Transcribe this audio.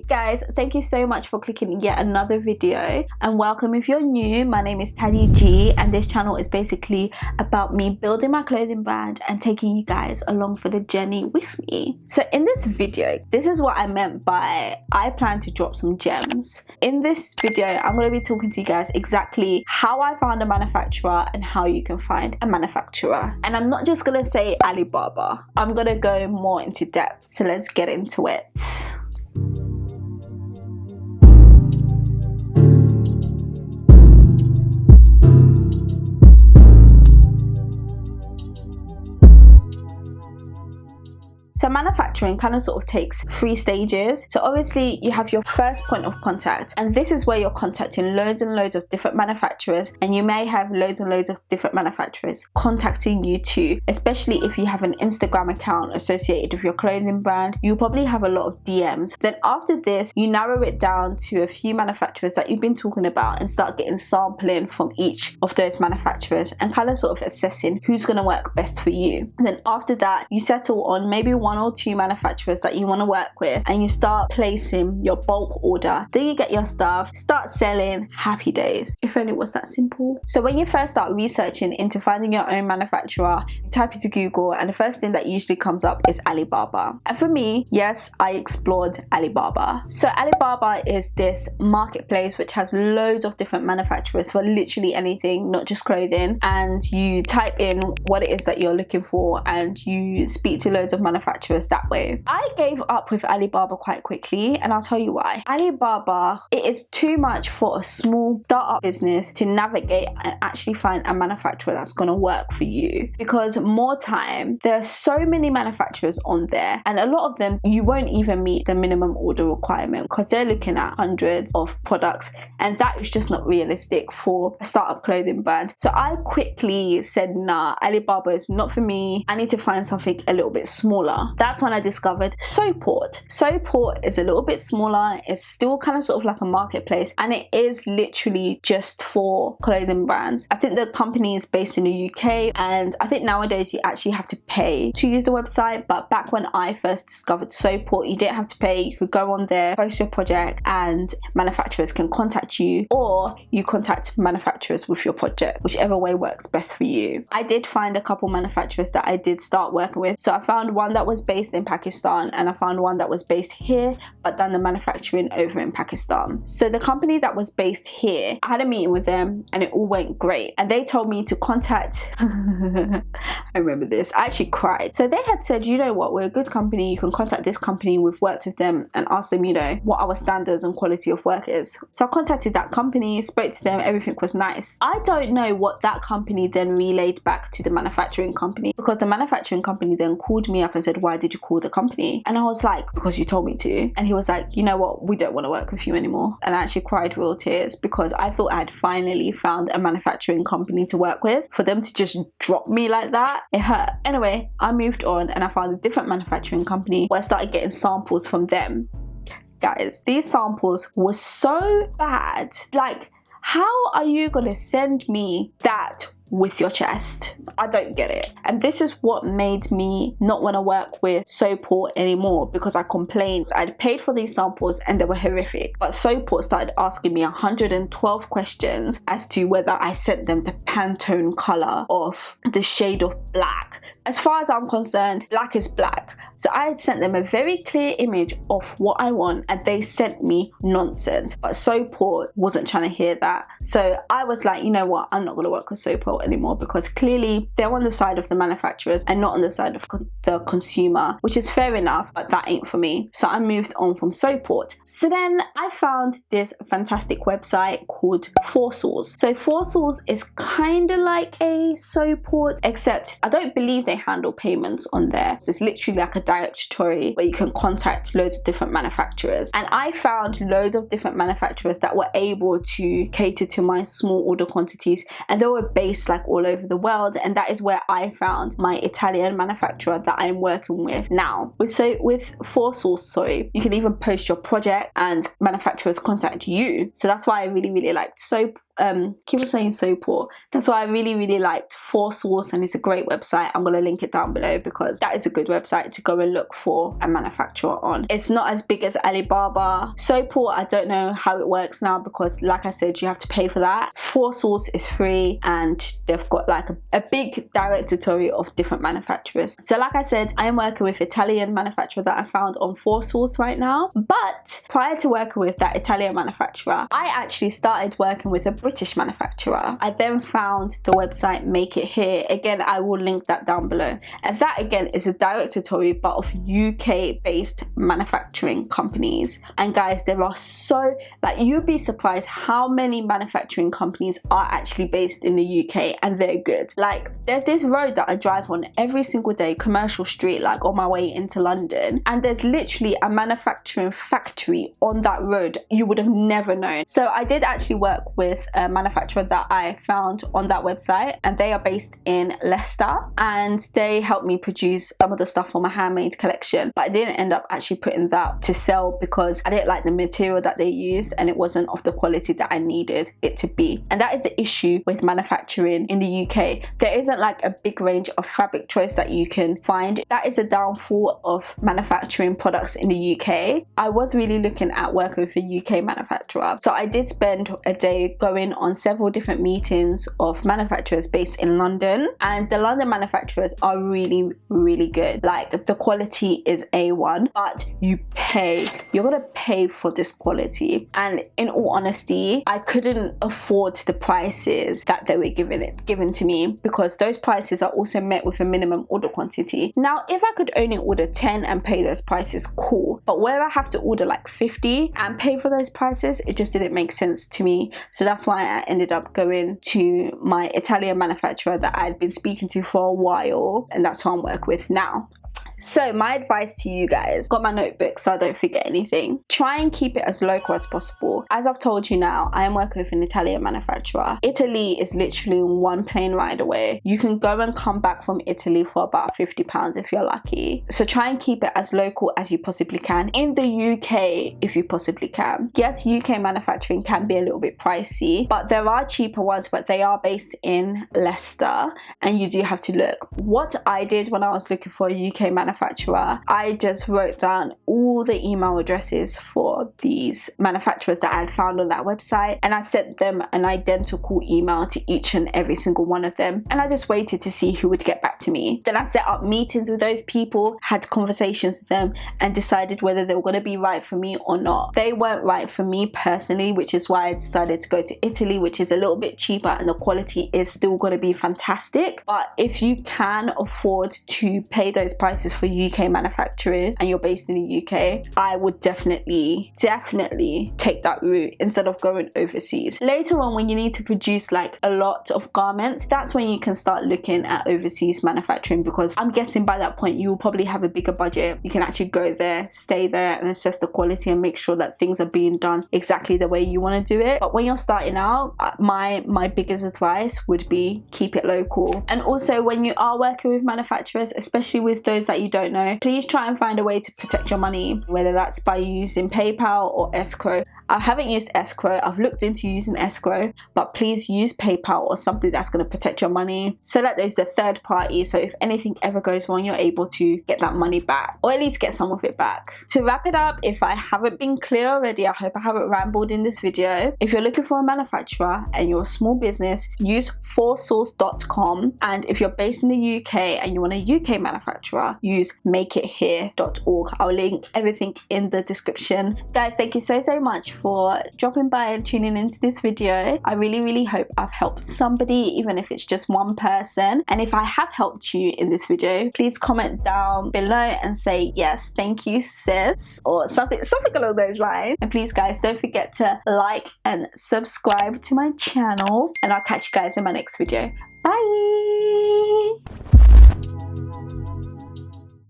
guys, thank you so much for clicking yet another video, and welcome if you're new. My name is Taddy G, and this channel is basically about me building my clothing brand and taking you guys along for the journey with me. So in this video, this is what I meant by I plan to drop some gems. In this video, I'm going to be talking to you guys exactly how I found a manufacturer and how you can find a manufacturer. And I'm not just going to say Alibaba, I'm going to go more into depth. So let's get into it. So manufacturing kind of sort of takes 3 stages. So obviously you have your first point of contact, and this is where you're contacting loads and loads of different manufacturers, and you may have loads and loads of different manufacturers contacting you too, especially if you have an Instagram account associated with your clothing brand. You'll probably have a lot of DMs. Then after this, you narrow it down to a few manufacturers that you've been talking about and start getting sampling from each of those manufacturers and kind of sort of assessing who's going to work best for you. And then after that, you settle on maybe 1 or 2 manufacturers that you want to work with, and you start placing your bulk order. Then you get your stuff, start selling, happy days. If only it was that simple. So when you first start researching into finding your own manufacturer, you type into Google, and the first thing that usually comes up is Alibaba. And for me, yes, I explored Alibaba. So Alibaba is this marketplace which has loads of different manufacturers for literally anything, not just clothing, and you type in what it is that you're looking for and you speak to loads of manufacturers that way. I gave up with Alibaba quite quickly, and I'll tell you why. Alibaba, it is too much for a small startup business to navigate and actually find a manufacturer that's going to work for you, because more time, there are so many manufacturers on there, and a lot of them you won't even meet the minimum order requirement because they're looking at hundreds of products, and that is just not realistic for a startup clothing brand. So I quickly said, nah, Alibaba is not for me. I need to find something a little bit smaller. That's when I discovered Sewport. Sewport is a little bit smaller. It's still kind of sort of like a marketplace, and it is literally just for clothing brands. I think the company is based in the UK, and I think nowadays you actually have to pay to use the website, but back when I first discovered Sewport, you didn't have to pay. You could go on there, post your project, and manufacturers can contact you, or you contact manufacturers with your project, whichever way works best for you. I did find a couple manufacturers that I did start working with. So I found one that was based in Pakistan, and I found one that was based here but done the manufacturing over in Pakistan. So the company that was based here, I had a meeting with them and it all went great, and they told me to contact I remember this, I actually cried. So they had said, you know what, we're a good company, you can contact this company, we've worked with them, and ask them, you know, what our standards and quality of work is. So I contacted that company, spoke to them, everything was nice. I don't know what that company then relayed back to the manufacturing company, because the manufacturing company then called me up and said, why did you call the company? And I was like, because you told me to. And he was like, you know what, we don't want to work with you anymore. And I actually cried real tears, because I thought I had finally found a manufacturing company to work with. For them to just drop me like that, it hurt. Anyway, I moved on and I found a different manufacturing company where I started getting samples from them. Guys, these samples were so bad. Like, how are you gonna send me that with your chest? I don't get it. And this is what made me not want to work with Sewport anymore, because I complained. I'd paid for these samples and they were horrific, but Sewport started asking me 112 questions as to whether I sent them the Pantone color of the shade of black. As far as I'm concerned, black is black. So I had sent them a very clear image of what I want, and they sent me nonsense. But Sewport wasn't trying to hear that. So I was like, you know what, I'm not going to work with Sewport anymore, because clearly they're on the side of the manufacturers and not on the side of the consumer, which is fair enough, but that ain't for me. So I moved on from Sewport. So then I found this fantastic website called Foursource. So Foursource is kind of like a Sewport, except I don't believe they handle payments on there. So it's literally like a directory where you can contact loads of different manufacturers, and I found loads of different manufacturers that were able to cater to my small order quantities, and they were based like all over the world. And that is where I found my Italian manufacturer that I'm working with now. So with Foursource, sorry, you can even post your project and manufacturers contact you. So that's why I really liked keep on saying Sewport. That's why I really liked Foursource, and it's a great website. I'm going to link it down below because that is a good website to go and look for a manufacturer on. It's not as big as Alibaba. Sewport, I don't know how it works now because like I said, you have to pay for that. Foursource is free and they've got like a big directory of different manufacturers. So like I said, I am working with Italian manufacturer that I found on Foursource right now. But prior to working with that Italian manufacturer, I actually started working with a British manufacturer. I then found the website Make It Here. Again, I will link that down below. And that again is a directory but of UK based manufacturing companies. And guys, there are so, like, you'd be surprised how many manufacturing companies are actually based in the UK and they're good. Like, there's this road that I drive on every single day, Commercial Street, like on my way into London, and there's literally a manufacturing factory on that road. You would have never known. So I did actually work with a manufacturer that I found on that website, and they are based in Leicester, and they helped me produce some of the stuff for my handmade collection. But I didn't end up actually putting that to sell because I didn't like the material that they used and it wasn't of the quality that I needed it to be. And that is the issue with manufacturing in the UK. There isn't like a big range of fabric choice that you can find. That is a downfall of manufacturing products in the UK. I was really looking at working with a UK manufacturer, so I did spend a day going on several different meetings of manufacturers based in London, and the London manufacturers are really good. Like, the quality is A1, but you're gonna pay for this quality. And in all honesty, I couldn't afford the prices that they were given to me because those prices are also met with a minimum order quantity. Now, if I could only order 10 and pay those prices, cool, but where I have to order like 50 and pay for those prices, it just didn't make sense to me. So that's why I ended up going to my Italian manufacturer that I'd been speaking to for a while, and that's who I'm working with now. So my advice to you guys, got my notebook so I don't forget anything. Try and keep it as local as possible. As I've told you now, I am working with an Italian manufacturer. Italy is literally one plane ride away. You can go and come back from Italy for about £50 if you're lucky. So try and keep it as local as you possibly can. In the UK, if you possibly can. Yes, UK manufacturing can be a little bit pricey, but there are cheaper ones, but they are based in Leicester and you do have to look. What I did when I was looking for a UK manufacturer, I just wrote down all the email addresses for these manufacturers that I had found on that website, and I sent them an identical email to each and every single one of them, and I just waited to see who would get back to me. Then I set up meetings with those people, had conversations with them, and decided whether they were going to be right for me or not. They weren't right for me personally, which is why I decided to go to Italy, which is a little bit cheaper and the quality is still going to be fantastic. But if you can afford to pay those prices for UK manufacturing and you're based in the UK, I would definitely take that route instead of going overseas. Later on, when you need to produce like a lot of garments, that's when you can start looking at overseas manufacturing, because I'm guessing by that point you will probably have a bigger budget. You can actually go there, stay there and assess the quality and make sure that things are being done exactly the way you want to do it. But when you're starting out, my biggest advice would be keep it local. And also, when you are working with manufacturers, especially with those that you don't know, please try and find a way to protect your money, whether that's by using PayPal or escrow. I haven't used escrow. I've looked into using escrow, but please use PayPal or something that's going to protect your money so that there's the third party. So if anything ever goes wrong, you're able to get that money back, or at least get some of it back. To wrap it up, if I haven't been clear already, I hope I haven't rambled in this video. If you're looking for a manufacturer and you're a small business, use foursource.com. And if you're based in the UK and you want a UK manufacturer, use makeithere.org. I'll link everything in the description. Guys, thank you so much for dropping by and tuning into this video. I really hope I've helped somebody, even if it's just one person. And if I have helped you in this video, please comment down below and say yes, thank you sis, or something along those lines. And please guys, don't forget to like and subscribe to my channel, and I'll catch you guys in my next video. Bye.